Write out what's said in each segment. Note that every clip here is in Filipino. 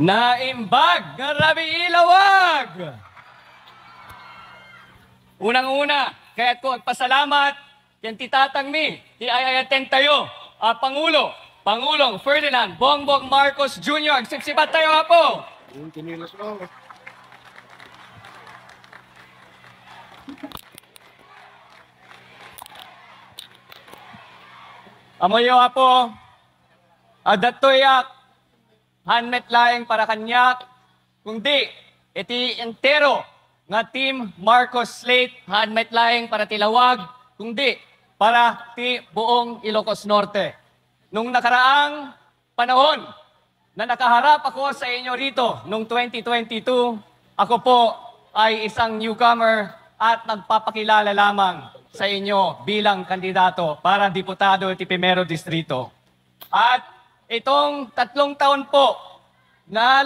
Naimbag ng Rabi Ilawag. Unang-una, kaya't ko agpasalamat yan ti tatang mi, ti ayayaten tayo, Pangulong Ferdinand Bongbong Marcos Jr. Sipsipat tayo po. Amoyo po, adatoyak, hanmet laeng para kanyak, kundi iti entero nga team Marcos Slate, hanmet laeng para tilawag, kundi para ti buong Ilocos Norte. Nung nakaraang panahon na nakaharap ako sa inyo rito, nung 2022, ako po ay isang newcomer at nagpapakilala lamang sa inyo bilang kandidato para diputado ti Primero Distrito. At itong 3 taon po na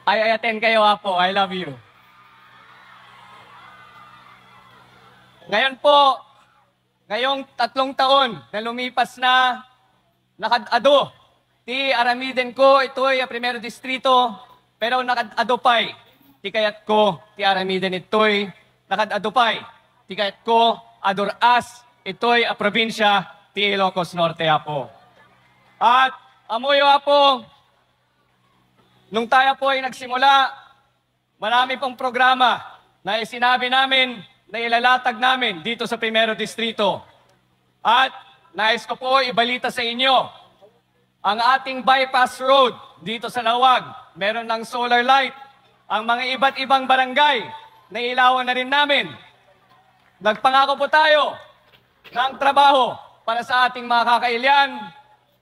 ay attend kayo po. I love you. Ngayon po, ngayong 3 taon na lumipas na nakadado ti aramiden ko ito'y Primero Distrito, pero nakadadupay ti kayat ko ti aramiden ito'y nakadadupay ti kayat ko aduras ito'y a probinsya ti Ilocos Norte po. At amoyo po, nung tayo po ay nagsimula, marami pong programa na sinabi namin na ilalatag namin dito sa Primero Distrito. At nais ko po ibalita sa inyo, ang ating bypass road dito sa Lawag, meron ng solar light. Ang mga iba't ibang barangay, nailawan na rin namin. Nagpangako po tayo ng trabaho para sa ating mga kakailian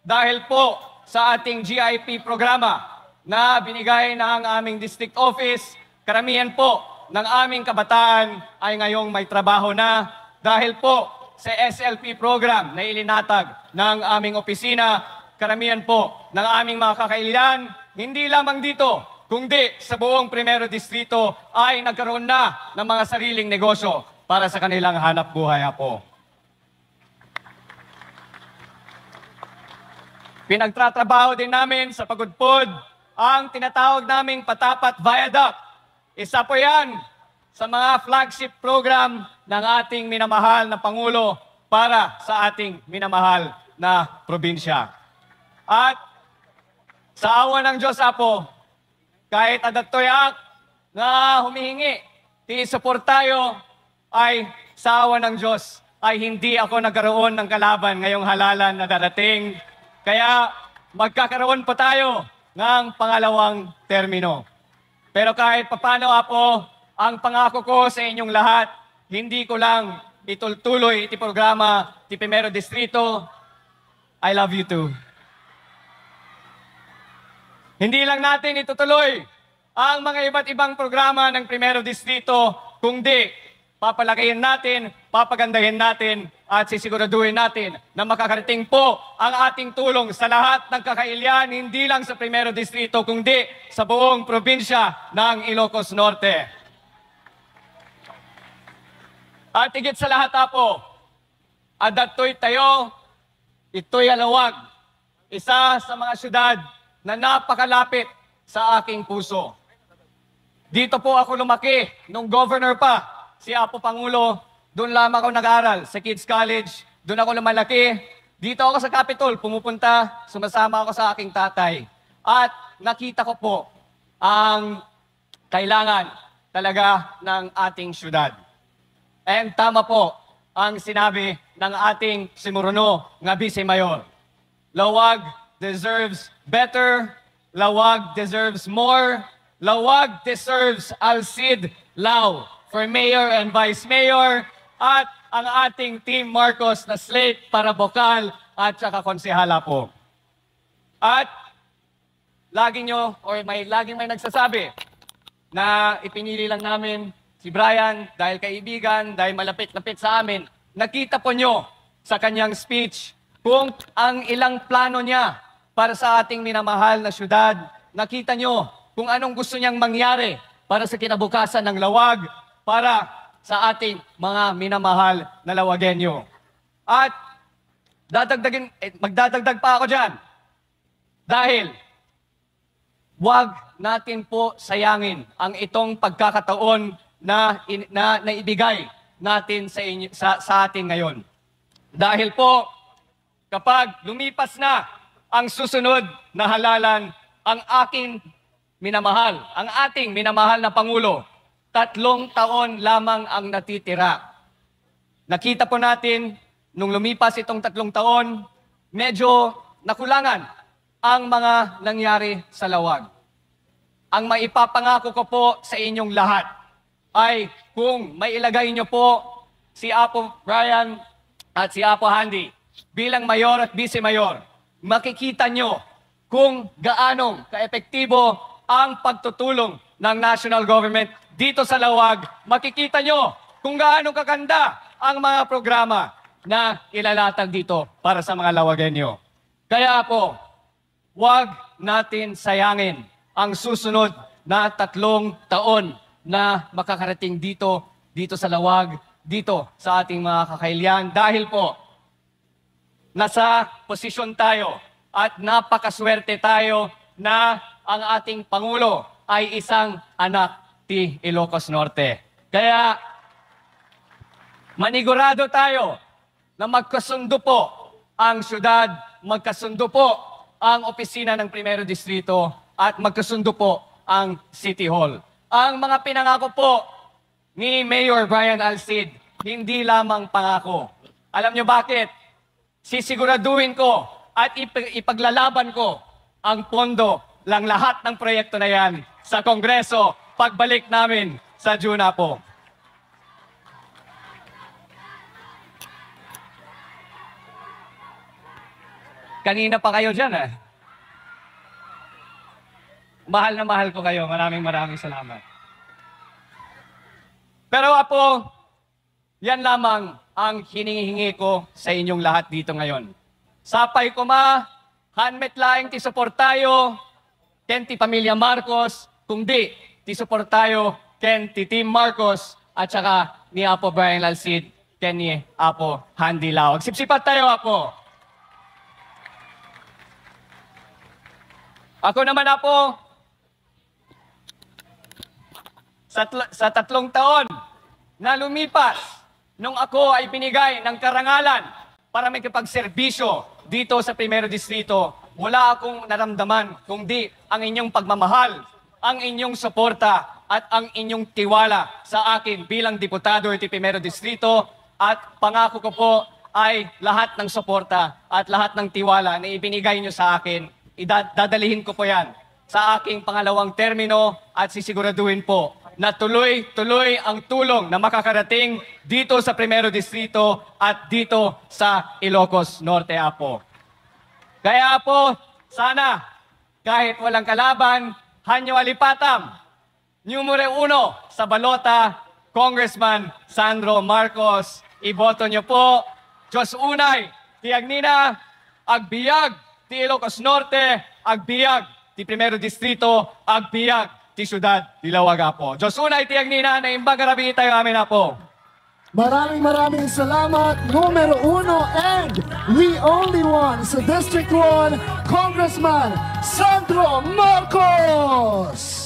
dahil po sa ating GIP programa na binigay ng aming district office. Karamihan po ng aming kabataan ay ngayong may trabaho na dahil po sa SLP program na ilinatag ng aming opisina. Karamihan po ng aming mga kakailian, hindi lamang dito, kundi sa buong Primero Distrito ay nagkaroon na ng mga sariling negosyo para sa kanilang hanap buhay po. Pinagtatrabaho din namin sa Pagudpod ang tinatawag naming Patapat Viaduct. Isa po yan sa mga flagship program ng ating minamahal na Pangulo para sa ating minamahal na probinsya. At sa awa ng Diyos po, kahit adatoyak na humihingi, ti support tayo ay sa awa ng Diyos ay hindi ako nagkaroon ng kalaban ngayong halalan na darating. Kaya magkakaroon pa tayo ng pangalawang termino. Pero kahit papano po, ang pangako ko sa inyong lahat, hindi ko lang itultuloy iti programa ti Primero Distrito. I love you too. Hindi lang natin itutuloy ang mga iba't ibang programa ng Primero Distrito, kundi papalakayin natin, papagandahin natin, at sisiguraduhin natin na makakarating po ang ating tulong sa lahat ng kakailian, hindi lang sa Primero Distrito, kundi sa buong probinsya ng Ilocos Norte. At higit sa lahat po, adatoy tayo, ito'y Alawag, isa sa mga syudad na napakalapit sa aking puso. Dito po ako lumaki, nung governor pa, si Apo Pangulo, doon lamang ako nag-aral sa Kids College, doon ako lumalaki. Dito ako sa Capitol, pumupunta, sumasama ako sa aking tatay. At nakita ko po ang kailangan talaga ng ating syudad. And tama po ang sinabi ng ating simuruno nga Vice Mayor. Lawag deserves better, Lawag deserves more, Lawag deserves Alcid Lau for Mayor and Vice Mayor, at ang ating Team Marcos na slate para bokal at saka konsehala po. At laging may nagsasabi na ipinili lang namin si Brian dahil kaibigan, dahil malapit-lapit sa amin. Nakita po nyo sa kanyang speech kung ang ilang plano niya para sa ating minamahal na syudad. Nakita nyo kung anong gusto niyang mangyari para sa kinabukasan ng Lawag, para sa ating mga minamahal na Lawagenyo. At magdadagdag pa ako dyan. Dahil wag natin po sayangin ang itong pagkakataon na naibigay natin sa atin ngayon. Dahil po, kapag lumipas na ang susunod na halalan, ang ating minamahal na Pangulo, 3 taon lamang ang natitira. Nakita po natin, nung lumipas itong 3 taon, medyo nakulangan ang mga nangyari sa Lawag. Ang maipapangako ko po sa inyong lahat ay kung mailagay niyo po si Apo Brian at si Apo Handy bilang mayor at vice-mayor, makikita nyo kung gaano kaepektibo ang pagtutulong ng national government dito sa Lawag. Makikita nyo kung gaano kaganda ang mga programa na ilalatag dito para sa mga Lawagenyo. Kaya po, huwag natin sayangin ang susunod na 3 taon na makakarating dito sa Lawag, dito sa ating mga kakailian. Dahil po, nasa posisyon tayo at napakaswerte tayo na ang ating Pangulo ay isang anak ti Ilocos Norte. Kaya manigurado tayo na magkasundo po ang syudad, magkasundo po ang opisina ng Primero Distrito at magkasundo po ang City Hall. Ang mga pinangako po ni Mayor Brian Alcid, hindi lamang pangako. Alam nyo bakit? Sisiguraduhin ko at ipaglalaban ko ang pondo lang lahat ng proyekto na yan sa Kongreso pagbalik namin sa Juna po. Kanina pa kayo dyan eh. Mahal na mahal ko kayo. Maraming salamat. Pero Apo, yan lamang ang hinihingi ko sa inyong lahat dito ngayon. Sapay ko hanmet laing ti support tayo, ken ti Pamilya Marcos, kung di, ti support tayo, ken ti Team Marcos, at saka ni Apo Brian Alcid, ken ni Apo Handy Lawag. Sipsipat tayo, Apo. Ako naman, Apo, sa 3 taon na lumipas, nung ako ay binigay ng karangalan para may kapagserbisyo dito sa Primero Distrito, wala akong naramdaman kundi ang inyong pagmamahal, ang inyong suporta at ang inyong tiwala sa akin bilang diputado ng Primero Distrito, at pangako ko po ay lahat ng suporta at lahat ng tiwala na ibinigay nyo sa akin, dadalihin ko po yan sa aking pangalawang termino at sisiguraduhin po na tuloy-tuloy ang tulong na makakarating dito sa Primero Distrito at dito sa Ilocos Norte, Apo. Kaya po, sana kahit walang kalaban, hanyo alipatam, numero 1 sa balota, Congressman Sandro Marcos. Iboto nyo po. Diyos unay, tiagnina, agbiag, ti Ilocos Norte, agbiag, ti Primero Distrito, agbiag, ti syudad di Lawag, Apo. Diyos unay tiyag nina na imbang garabi tayo amin, Apo. Maraming salamat, numero 1 and the only one sa District 1, Congressman Sandro Marcos.